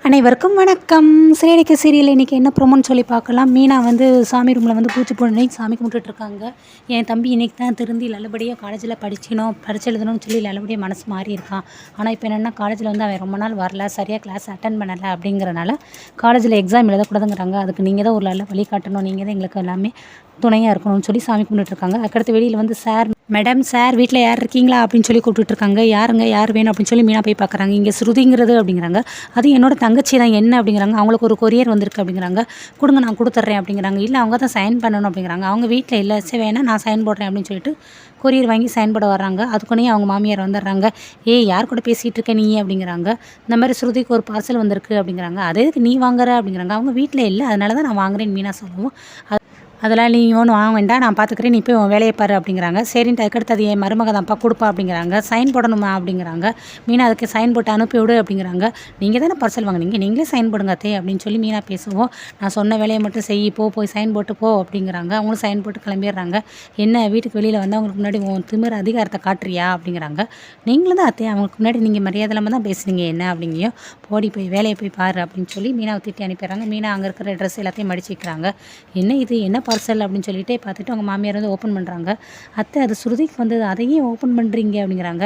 அனைவருக்கும் வணக்கம். சிறேடிக்க சீரியல் இன்றைக்கி என்ன ப்ரோமோன்னு சொல்லி பார்க்கலாம். மீனா வந்து சாமி ரூமில் வந்து பூச்சி போட்டு சாமி கும்பிட்டுட்ருக்காங்க. என் தம்பி இன்றைக்கி தான் திருந்தி நல்லபடியாக காலேஜில் பரிட்சை எழுதணும்னு சொல்லி நல்லபடியாக மனசு மாறி இருக்கான். ஆனால் இப்போ என்னென்னா காலேஜில் வந்து அவன் ரொம்ப நாள் வரல, சரியாக கிளாஸ் அட்டன் பண்ணலை அப்படிங்கிறனால காலேஜில் எக்ஸாம் எழுதக்கூடாதுங்கிறாங்க. அதுக்கு நீங்கள் தான் ஒரு நல்ல வழி காட்டணும், நீங்கள் தான் எங்களுக்கு எல்லாமே துணையாக இருக்கணும்னு சொல்லி சாமி கும்பிட்டுட்ருக்காங்க. அதுக்கடுத்து வெளியில் வந்து சார், மேடம் சார் வீட்டில் யார் இருக்கீங்களா அப்படின்னு சொல்லி கூப்பிட்டுட்ருக்காங்க. யாருங்க, யார் வேணும் அப்படின்னு சொல்லி மீனா போய் பார்க்குறாங்க. இங்கே ஸ்ருதிங்கிறது அப்படிங்கிறாங்க. அது என்னோட தங்கச்சி தான், என்ன அப்படிங்கிறாங்க. அவங்களுக்கு ஒரு கொரியர் வந்திருக்கு அப்படிங்கிறாங்க. கொடுங்க நான் கொடுத்துட்றேன் அப்படிங்கிறாங்க. இல்லை அவங்க தான் சைன் பண்ணணும் அப்படிங்கிறாங்க. அவங்க வீட்டில் இல்லை, சரி வேணா நான் சைன் போடுறேன் அப்படின்னு சொல்லிட்டு கொரியர் வாங்கி சைன் போட வர்றாங்க. அதுக்குன்னே அவங்க மாமியார் வந்துடுறாங்க. யார் கூட பேசிகிட்டு இருக்க நீ அப்படிங்கிறாங்க. இந்த மாதிரி ஸ்ருதிக்கு ஒரு பார்சல் வந்திருக்கு அப்படிங்கிறாங்க. அதே நீ வாங்குற அப்படிங்கிறாங்க. அவங்க வீட்டில் இல்லை, அதனால தான் நான் வாங்குறேன்னு மீனா சொல்லவும், அதெல்லாம் நீ ஒன்றும் வாங்க வேண்டாம், நான் பார்த்துக்கிறேன், நீ போய் உன் வேலையை பாரு அப்படிங்கிறாங்க. சரின்ட்டு அதுக்கடுத்து அது என் மருமக தான்ப்பா கொடுப்பா அப்படிங்கிறாங்க. சைன் போடணுமா அப்படிங்கிறாங்க. மீனா அதுக்கு சைன் போட்டு அனுப்பிவிடு அப்படிங்கிறாங்க. நீங்கள் தானே பார்சல் வாங்கினீங்க, நீங்களே சைன் போடுங்க அத்தே அப்படின்னு சொல்லி மீனா பேசுவோம். நான் சொன்ன வேலையை மட்டும் செய், போய் சைன் போட்டு போ அப்படிங்கிறாங்க. அவங்களும் சைன் போட்டு கிளம்பிடுறாங்க. என்ன வீட்டுக்கு வெளியில் வந்து அவங்களுக்கு முன்னாடி உன் திமிர் அதிகாரத்தை காட்டுறியா அப்படிங்கிறாங்க. நீங்களும் தான் அத்தே, அவங்களுக்கு முன்னாடி நீங்கள் மரியாதை இல்லாமல் தான் பேசுனீங்க என்ன அப்படிங்கியோ, போய் வேலையை போய் பாரு அப்படின்னு சொல்லி மீனாவை திட்டி அனுப்பிடுறாங்க. மீனா அங்கே இருக்கிற ட்ரெஸ் எல்லாத்தையும் மடிச்சு வைக்கிறாங்க. என்ன பார்சல் அப்படின்னு சொல்லிட்டே பார்த்துட்டு அவங்க மாமியார் வந்து ஓப்பன் பண்ணுறாங்க. அத்தை அது ஸ்ருதிக்கு வந்தது, அதையும் ஓப்பன் பண்ணுறீங்க அப்படிங்கிறாங்க.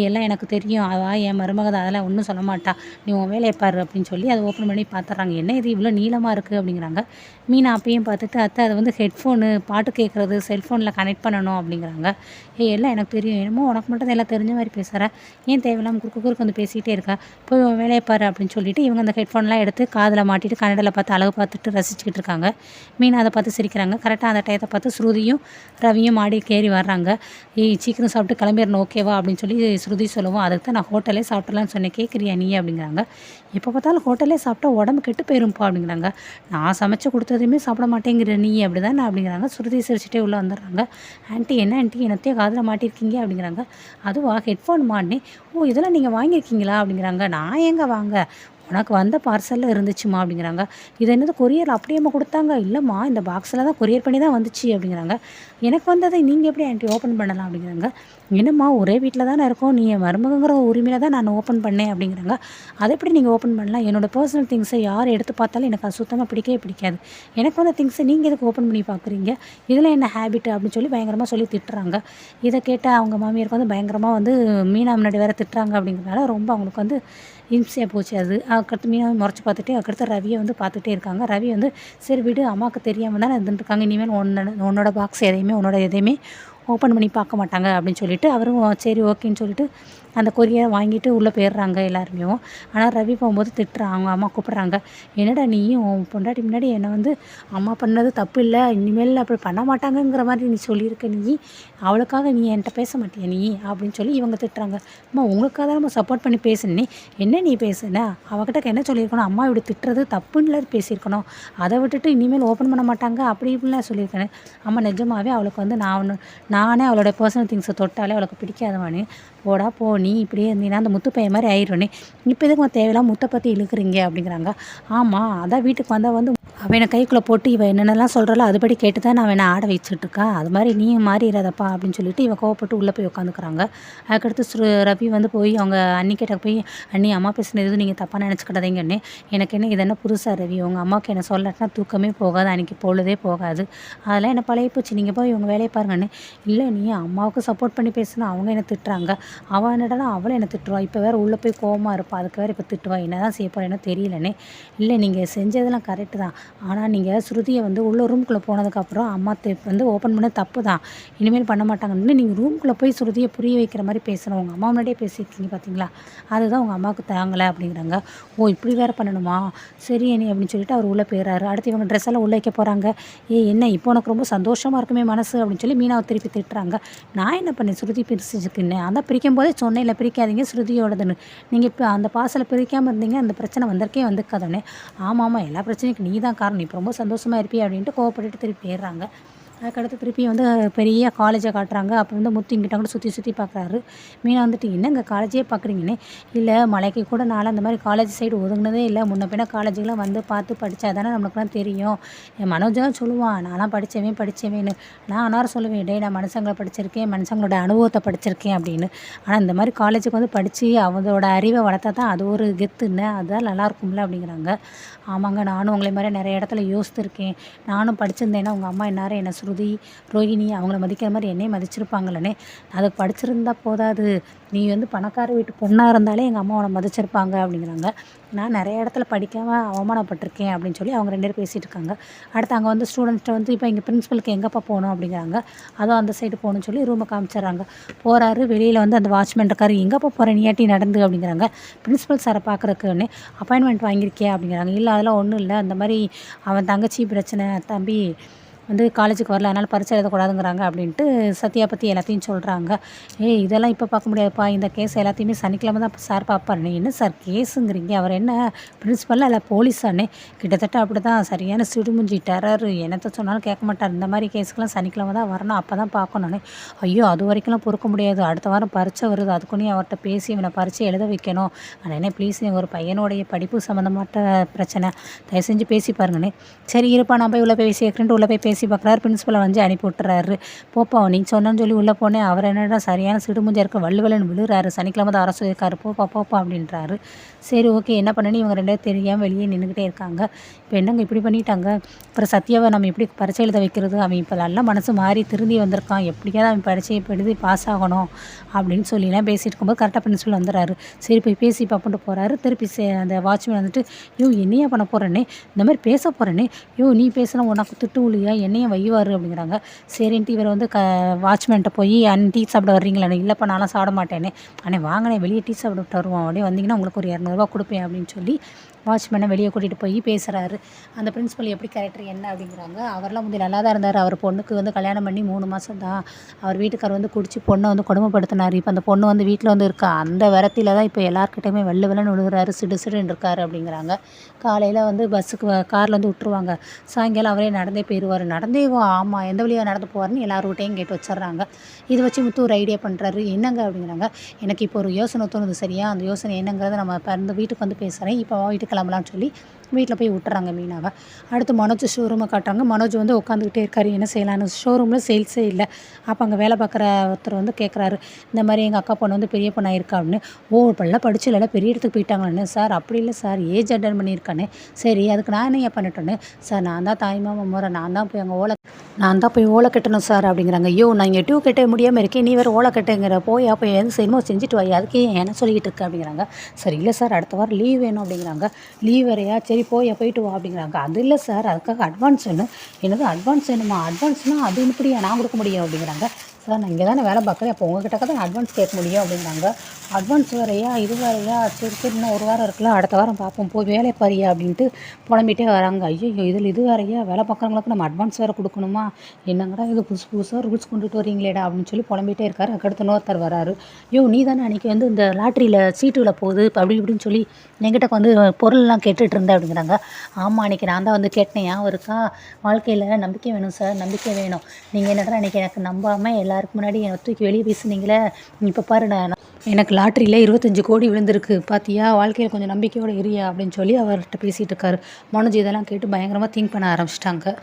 எல்லாம் எனக்கு தெரியும், என் மருமக அதெல்லாம் ஒன்றும் சொல்ல மாட்டா, நீ உன் வேலையை பாரு அப்படின்னு சொல்லி அதை ஓப்பன் பண்ணி பார்த்துட்றாங்க. என்ன இது இவ்வளோ நீளமாக இருக்குது அப்படிங்கிறாங்க. மீனா அப்பையும் பார்த்துட்டு அத்தை அது வந்து ஹெட்ஃபோனு, பாட்டு கேட்குறது, செல்ஃபோனில் கனெக்ட் பண்ணணும் அப்படிங்கிறாங்க. எல்லாம் எனக்கு தெரியும், என்னமோ உனக்கு மட்டும் எல்லாம் தெரிஞ்ச மாதிரி பேசுகிறேன், ஏன் தேவையில்லாமல் குறுக்கு வந்து பேசிகிட்டே இருக்கா, போய் உன் வேலையை பாரு அப்படின்னு சொல்லிட்டு இவங்க அந்த ஹெட்ஃபோன்லாம் எடுத்து காதில் மாட்டிட்டு கன்னடில் பார்த்து அழகு பார்த்துட்டு ரசிச்சுக்கிட்டு இருக்காங்க. மீனா அதை பார்த்து சிரிக்கிறாங்க. கரெக்டாக அந்த டயத்தை பார்த்து ஸ்ருதியும் ரவியும் மாடி கேறி வர்றாங்க. சீக்கிரம் சாப்பிட்டு கிளம்பிடணும் ஓகேவா அப்படின்னு சொல்லி ஸ்ருதி சொல்லுவோம். அதுக்கு தான் நான் ஹோட்டலே சாப்பிட்லான்னு சொன்னேன், கேட்குறியா நீ அப்படிங்கிறாங்க. எப்போ பார்த்தாலும் ஹோட்டலே சாப்பிட்டா உடம்பு கெட்டு போயிரும்ப்பா அப்படிங்கிறாங்க. நான் சமைச்சு கொடுத்ததையுமே சாப்பிட மாட்டேங்கிற நீ அப்படி தான் அப்படிங்கிறாங்க. ஸ்ருதி சிரிச்சுட்டே உள்ளே வந்துடுறாங்க. ஆண்டி என்ன ஆண்டி என்னத்தையும் காதில் மாட்டியிருக்கீங்க அப்படிங்கிறாங்க. அதுவா ஹெட்ஃபோன் மாட்டினே, இதெல்லாம் நீங்கள் வாங்கியிருக்கீங்களா அப்படிங்கிறாங்க. நான் எங்கே வாங்க, உனக்கு வந்த பார்சலில் இருந்துச்சுமா அப்படிங்கிறாங்க. இது என்னது கொரியர் அப்படியேம்மா கொடுத்தாங்க, இல்லைம்மா இந்த பாக்ஸில் தான் கொரியர் பண்ணி தான் வந்துச்சு அப்படிங்கிறாங்க. எனக்கு வந்ததை நீங்கள் எப்படி ஆண்டி ஓப்பன் பண்ணலாம் அப்படிங்கிறாங்க. என்னம்மா ஒரே வீட்டில் தானே இருக்கோம், நீ மருமகங்கிற உரிமையில் தான் நான் ஓப்பன் பண்ணேன் அப்படிங்கிறாங்க. அதை எப்படி நீங்கள் ஓப்பன் பண்ணலாம், என்னோடய பர்சனல் திங்ஸை யார் எடுத்து பார்த்தாலும் எனக்கு அது சுத்தமாக பிடிக்கவே பிடிக்காது, எனக்கு வந்த திங்ஸை நீங்கள் எதுக்கு ஓப்பன் பண்ணி பார்க்குறீங்க, இதில் என்ன ஹேபிட் அப்படின்னு சொல்லி பயங்கரமாக சொல்லி திட்டுறாங்க. இதை கேட்டால் அவங்க மாமியாருக்கு வந்து பயங்கரமாக வந்து மீனா முன்னாடி வேறு திட்டுறாங்க அப்படிங்கிறனால ரொம்ப அவங்களுக்கு வந்து இம்சையாக போச்சு. அதுக்கடுத்து மீனாவை முறைச்சி பார்த்துட்டு அதுக்கடுத்து ரவியை வந்து பார்த்துட்டே இருக்காங்க. ரவி வந்து சரி விடு, அம்மாவுக்கு தெரியாமல் தானே இருந்துட்டுருக்காங்க, இனிமேல் உன்னோட பாக்ஸ் எதையுமே ஓப்பன் பண்ணி பார்க்க மாட்டாங்க அப்படின்னு சொல்லிட்டு அவரும் சரி ஓகேன்னு சொல்லிட்டு அந்த கொரியரை வாங்கிட்டு உள்ளே போயிடுறாங்க எல்லாருமே. ஆனால் ரவி போகும்போது திட்டுறான், அவங்க அம்மா கூப்பிட்றாங்க. என்னடா நீயும் உன் பொண்டாட்டி முன்னாடி என்னை வந்து அம்மா பண்ணது தப்பு இல்லை, இனிமேல் அப்படி பண்ண மாட்டாங்கங்கிற மாதிரி நீ சொல்லியிருக்க, நீ அவளுக்காக நீ என்கிட்ட பேச மாட்டியா நீ அப்படின்னு சொல்லி இவங்க திட்டுறாங்க. அம்மா உங்களுக்காக தான் நம்ம சப்போர்ட் பண்ணி பேசுனே, என்ன நீ பேசுன, அவகிட்ட என்ன சொல்லியிருக்கணும், அம்மா இப்படி திட்டுறது தப்புன்னு பேசியிருக்கணும், அதை விட்டுட்டு இனிமேல் ஓப்பன் பண்ண மாட்டாங்க அப்படி இப்படிலாம் சொல்லியிருக்கேன். அம்மா நிஜமாகவே அவளுக்கு வந்து நானே அவளோட பர்சனல் திங்ஸை தொட்டாலே அவளுக்கு பிடிக்காதவானே, போடா போ, நீ இப்படியே இருந்தீங்கன்னா அந்த முத்து பையன் மாதிரி ஆயிடுறோன்னே, இப்போ எதுக்கு தேவையில்லாம் முட்டை பற்றி இழுக்கிறீங்க அப்படிங்கிறாங்க. ஆமாம் அதான் வீட்டுக்கு வந்தால் வந்து அவனை கைக்குள்ளே போட்டு இவன் என்னென்னலாம் சொல்கிறாளோ அதுபடி கேட்டு தான் நான் அவனை ஆட வச்சுட்ருக்கேன், அது மாதிரி நீ மாறிடாதப்பா அப்படின்னு சொல்லிட்டு இவன் கோவப்பட்டு உள்ளே போய் உட்காந்துக்கிறாங்க. அதுக்கடுத்து ரவி வந்து போய் அவங்க அன்னிக்கிட்ட போய், அண்ணி அம்மா பேசுனது எதுவும் நீங்கள் தப்பாக நினச்சிக்கிடாதீங்கண்ணே, எனக்கு என்ன இது என்ன புதுசாக ரவி, உங்கள் அம்மாவுக்கு என்ன சொல்லட்டினா தூக்கமே போகாது, அன்றைக்கி பொழுதே போகாது, அதெல்லாம் என்ன பழைய போச்சு, நீங்கள் போய் இவங்க வேலையை பாருங்கண்ணே. இல்லை நீ அம்மாவுக்கு சப்போர்ட் பண்ணி பேசுனா அவங்க என்ன திட்டுறாங்க, அவன் என்னடா அவளை என்ன திட்டுவா, இப்போ வேறு உள்ளே போய் கோவமாக இருப்பா, அதுக்கு வேறு இப்போ திட்டுவா, என்ன தான் செய்ய போகிறேன்னு தெரியலண்ணே. இல்லை நீங்கள் செஞ்சதெல்லாம் கரெக்டு தான், ஆனால் நீங்கள் ஸ்ருதியை வந்து உள்ள ரூம்குள்ளே போனதுக்கப்புறம் அம்மா வந்து ஓப்பன் பண்ண தப்பு தான், இனிமேல் பண்ண மாட்டாங்கன்னு நீங்கள் ரூம்குள்ளே போய் ஸ்ருதியை புரிய வைக்கிற மாதிரி பேசணும், உங்கள் அம்மா முன்னாடியே பேசியிருக்கீங்க பார்த்தீங்களா, அதுதான் உங்கள் அம்மாவுக்கு தாங்கலை அப்படிங்கிறாங்க. இப்படி வேறு பண்ணணுமா, சரி அண்ணி அப்படின்னு சொல்லிட்டு அவர் உள்ளே போயிடறாரு. அடுத்து இவங்க ட்ரெஸ் எல்லாம் உள்ளே வைக்க போகிறாங்க. என்ன இப்போ உனக்கு ரொம்ப சந்தோஷமாக இருக்குமே மனசு அப்படின்னு சொல்லி மீனாவை திருப்பி திட்டுறாங்க. நான் என்ன பண்ணேன், ஸ்ருதி பிரிச்சுக்கின்னேன், அதான் பிரிக்கும் போதே சொன்னேன் இல்லை பிரிக்காதீங்க ஸ்ருதியோடதுன்னு, நீங்கள் இப்போ அந்த பாசலை பிரிக்காமல் இருந்தீங்க அந்த பிரச்சனை வந்திருக்காதோன்னே. ஆமாம் எல்லா பிரச்சனைக்கும் நீ தான் காரணம், இப்போ ரொம்ப சந்தோஷமாக இருப்பி அப்படின்ட்டு கோவப்பட்டுட்டு திருப்பி போயிடுறாங்க. அதுக்கடுத்து திருப்பி வந்து பெரிய காலேஜை காட்டுறாங்க. அப்போ வந்து முத்து இங்கிட்ட கூட சுற்றி சுற்றி பார்க்குறாரு. மீனா வந்துட்டு என்னங்க காலேஜே பார்க்குறீங்கன்னு, இல்லை மலைக்கு கூட நான்லாம் அந்த மாதிரி காலேஜ் சைடு ஒதுங்கினதே இல்லை. முன்ன பின்ன காலேஜுக்கெலாம் வந்து பார்த்து படித்தா தானே நம்மளுக்குலாம் தெரியும். என் மனோஜெலாம் சொல்லுவான் நான்லாம் படித்தவேன்னு. நான் அன்னாரம் சொல்லுவேன் டேய் நான் மனுஷங்களை படிச்சிருக்கேன், மனுஷங்களோட அனுபவத்தை படிச்சிருக்கேன் அப்படின்னு. ஆனால் இந்த மாதிரி காலேஜுக்கு வந்து படித்து அவங்களோட அறிவை வளர்த்தா தான் அது ஒரு கெத்துன்னு, அதுதான் நல்லாயிருக்கும்ல அப்படிங்கிறாங்க. ஆமாங்க நானும் உங்களை மாதிரி நிறைய இடத்துல யோசித்திருக்கேன். நானும் படிச்சிருந்தேன்னா உங்கள் அம்மா எந்நேரம் என்னை ஸ்ருதி, ரோஹிணி அவங்கள மதிக்கிற மாதிரி என்னையும் மதிச்சிருப்பாங்களே. அதுக்கு படிச்சிருந்தா போதாது, நீ வந்து பணக்கார வீட்டு பொண்ணாக இருந்தாலே எங்கள் அம்மா உன்னை மதிச்சிருப்பாங்க அப்படிங்கிறாங்க. நான் நிறைய இடத்துல படிக்காமல் அவமானப்பட்டிருக்கேன் அப்படின்னு சொல்லி அவங்க 2 பேரும் பேசிகிட்டு இருக்காங்க. அடுத்து அங்கே வந்து ஸ்டூடெண்ட்ஸ்கிட்ட வந்து இப்போ எங்கள் பிரின்ஸிபலுக்கு எங்கேப்பா போகணும் அப்படிங்கிறாங்க. அதுவும் அந்த சைடு போகணும்னு சொல்லி ரூமை காமிச்சிட்றாங்க. போகிறாரு, வெளியில் வந்து அந்த வாட்ச்மேன் இருக்காரு. எங்கேப்பா போகிற நீயாட்டி நடந்து அப்படிங்கிறாங்க. பிரின்ஸிபல் சாரை பார்க்குறக்குன்னு அப்பாயின்மெண்ட் வாங்கியிருக்கியா அப்படிங்கிறாங்க. இல்லை அதெல்லாம் ஒன்றும் இல்லை, அந்த மாதிரி அவன் தங்கச்சி பிரச்சனை, தம்பி வந்து காலேஜுக்கு வரல அதனால் பரீட்சை எழுதக்கூடாதுங்கிறாங்க அப்படின்ட்டு சத்யா பற்றி எல்லாத்தையும் சொல்கிறாங்க. இதெல்லாம் இப்போ பார்க்க முடியாதுப்பா, இந்த கேஸ் எல்லாத்தையுமே சனிக்கிழமை தான் சார் பார்ப்பார். நீ என்ன சார் கேஸுங்கிறீங்க, அவர் என்ன பிரின்ஸிபல் இல்லை போலீஸானே? கிட்டத்தட்ட அப்படி தான், சரியான சிடுமுஞ்சி டெரர், என்னத்தை சொன்னாலும் கேட்க மாட்டார். இந்த மாதிரி கேஸுக்கெலாம் சனிக்கிழமை தான் வரணும், அப்போ தான் பார்க்கணுன்னே. ஐயோ அது வரைக்கும்லாம் பொறுக்க முடியாது, அடுத்த வாரம் பரீட்சை வருது, அதுக்குன்னே அவர்கிட்ட பேசி இவனை பரீட்சை எழுத வைக்கணும். ஆனால் என்ன ப்ளீஸ், ஒரு பையனுடைய படிப்பு சம்மந்தமாட்ட பிரச்சனை, தயவு செஞ்சு பேசி பாருங்கண்ணே. சரி இருப்பா நான் போய் உள்ளே போய் சேர்க்குறேன்ட்டு உள்ளே போய் பேசி பார்க்குறாரு. பிரின்ஸிபலை வந்து அனுப்பி விட்டுறாரு. போப்பா நீ சொன்னேன்னு சொல்லி உள்ளே போனேன். அவர் என்னடா சரியான சிடுமுஞ்சா இருக்க வள்ளுவலன்னு விழுறாரு. சனிக்கிழமை தான் அரசு இருக்காரு, போப்பா அப்படின்றாரு. சரி ஓகே என்ன பண்ணனு, இவங்க 2 பேரும் தெரியாமல் வெளியே நின்றுக்கிட்டே இருக்காங்க. இப்போ என்னங்க இப்படி பண்ணிட்டாங்க, அப்புறம் சத்யாவை நம்ம எப்படி பரீட்சை எழுத வைக்கிறது? அவன் இப்போ நல்லா மனசு மாறி திருந்தி வந்திருக்கான், எப்படியாவது அவன் பரீட்சையை எழுதி பாஸ் ஆகணும் அப்படின்னு சொல்லிலாம் பேசிட்டு இருக்கும்போது கரெக்டாக பிரின்ஸிபல் வந்துடுறாரு. சரி போய் பேசி பார்ப்போன்ட்டு போகிறாரு. திருப்பி அந்த வாட்ச்மேன் வந்துட்டு என்னையா பண்ண போகிறேன்னே, இந்த மாதிரி பேச போகிறேன்னே, நீ பேசுனா உனக்கு திட்டு இல்லையா, என்னையும் வையுவார் அப்படிங்கிறாங்க. சரின்ட்டு இவர் வந்து வாட்ச்மேன்ட்ட போய் டீ சாப்பிட வர்றீங்களாண்ணே? இல்லைப்பா நான்லாம் சாப்பிட மாட்டேனே. அண்ணே வாங்கினே வெளியே டீ சாப்பிட்டு வருவோம், அப்படியே வந்தீங்கன்னா உங்களுக்கு ஒரு 200 கொடுப்பேன் அப்படின்னு சொல்லி வாட்ச்மேனை வெளியே கூட்டிகிட்டு போய் பேசுகிறாரு. அந்த பிரின்ஸிபல் எப்படி கேரக்டர் என்ன அப்படிங்கிறாங்க. அவரெல்லாம் வந்து நல்லா தான் இருந்தார். அவர் பொண்ணுக்கு வந்து கல்யாணம் பண்ணி 3 மாதம் தான். அவர் வீட்டுக்கார் வந்து குடிச்சு பொண்ணை வந்து கொடுமைப்படுத்தினார். இப்போ அந்த பொண்ணு வந்து வீட்டில் வந்து இருக்கா, அந்த விரத்தில தான் இப்போ எல்லாருக்கிட்டையுமே வெள்ளன்னு விழுகிறாரு, சிடுன்னு இருக்காரு அப்படிங்கிறாங்க. காலையில் வந்து பஸ்ஸுக்கு காரில் வந்து விட்டுருவாங்க, சாயங்காலம் அவரே நடந்தே போயிடுவார். ஆமாம் எந்த வழியாக நடந்து போவார்னு எல்லாருக்கிட்டையும் கேட்டு வச்சிடுறாங்க. இதை வச்சு முத்து ஒரு ஐடியா பண்ணுறாரு. என்னங்க அப்படிங்கிறாங்க. எனக்கு இப்போ ஒரு யோசனை தோணுது, சரியா? அந்த யோசனை என்னங்கிறத நம்ம இப்போ இந்த வீட்டுக்கு வந்து பேசுகிறேன், இப்போ வீட்டுக்கு கிளம்பலான்னு சொல்லி வீட்டில் போய் விட்டுறாங்க மீனாவை. அடுத்து மனோஜ் ஷோரூமை காட்டுறாங்க. மனோஜ் வந்து உட்காந்துக்கிட்டே இருக்காரு, என்ன செய்யலான்னு. ஷோரூமில் சேல்ஸே இல்லை. அப்போ அங்கே வேலை பார்க்குற ஒருத்தர் வந்து கேட்குறாரு, இந்த மாதிரி எங்கள் அக்கா பொண்ணு வந்து பெரிய பொண்ணாக இருக்கா அப்படின்னு. இப்பெல்லாம் படிச்சு இல்லை பெரிய இடத்துக்கு போயிட்டாங்கன்னு. சார் அப்படி இல்லை சார், ஏஜ் அட்டன் பண்ணியிருக்கானே. சரி அதுக்கு நான் என்ன பண்ணிட்டேன்னு. சார் நான் தான் தாய்மாமா முறை, நான் தான் போய் ஓலை கட்டணும் சார் அப்படிங்கிறாங்க. நான் இங்கே டியூ கட்ட முடியாமல் இருக்கேன், நீ வேறு ஓலை கட்டுங்கிற, போய் எது செய்யணுமோ செஞ்சுட்டு வாய், அதுக்கே என்ன சொல்லிக்கிட்டு இருக்கு அப்படிங்கிறாங்க. சரி இல்லை சார் அடுத்த வாரம் லீவ் வேணும் அப்படிங்கிறாங்க. லீவ் வேறையா, சரி போயிட்டு வா அப்படிங்கிறாங்க. அது இல்லை சார் அதுக்காக அட்வான்ஸ் வேணும். என்னது அட்வான்ஸ் வேணுமா? அட்வான்ஸ்னால் அது எப்படியா நான் கொடுக்க முடியும் அப்படிங்கிறாங்க. சார் நான் இங்கே தானே வேலை பார்க்குறேன், அப்போ உங்ககிட்ட தான் அட்வான்ஸ் கேட்க முடியும் அப்படிங்கிறாங்க. அட்வான்ஸ் வேறையா, இது வேறையா, சரி இன்னும் 1 வாரம் இருக்குல்ல, அடுத்த வாரம் பார்ப்போம், போய் வேலை பாரியா அப்படின்ட்டு புலம்பிகிட்டே வராங்க. இதில் இது வேறையா, வேலை பார்க்குறவங்களுக்கு நம்ம அட்வான்ஸ் வேறு கொடுக்கணுமா, என்னங்கடா இது புதுசாக ரூல்ஸ் கொண்டுட்டு வரீங்களேடா அப்படின்னு சொல்லி புலம்பிகிட்டே இருக்காரு. அதுக்கடுத்து இன்னொருத்தர் வராரு. நீ தானே அன்றைக்கி வந்து இந்த லாட்ரியில் சீட்டுவில் போகுது அப்படி இப்படின்னு சொல்லி என்கிட்ட வந்து பொருள்லாம் கேட்டுட்டு இருந்தேன் அப்படிங்கிறாங்க. ஆமாம் அன்றைக்கி நான் தான் வந்து கேட்டேன், இருக்கா? வாழ்க்கையில் நம்பிக்கை வேணும் சார், நம்பிக்கை வேணும். நீங்கள் என்னடா அன்றைக்கி எனக்கு நம்பாமல் எல்லாருக்கு முன்னாடி என்னை தூக்கி வெளியே பேசுனீங்களே, இப்போ பாரு எனக்கு லாட்ரியில் 25 கோடி விழுந்திருக்கு பார்த்தியா, வாழ்க்கையில் கொஞ்சம் நம்பிக்கையோடு இரியா அப்படின்னு சொல்லி அவர்கிட்ட பேசிகிட்டு இருக்காரு. மனோஜ் இதெல்லாம் கேட்டு பயங்கரமாக திங்க் பண்ண ஆரம்பிச்சிட்டாங்க.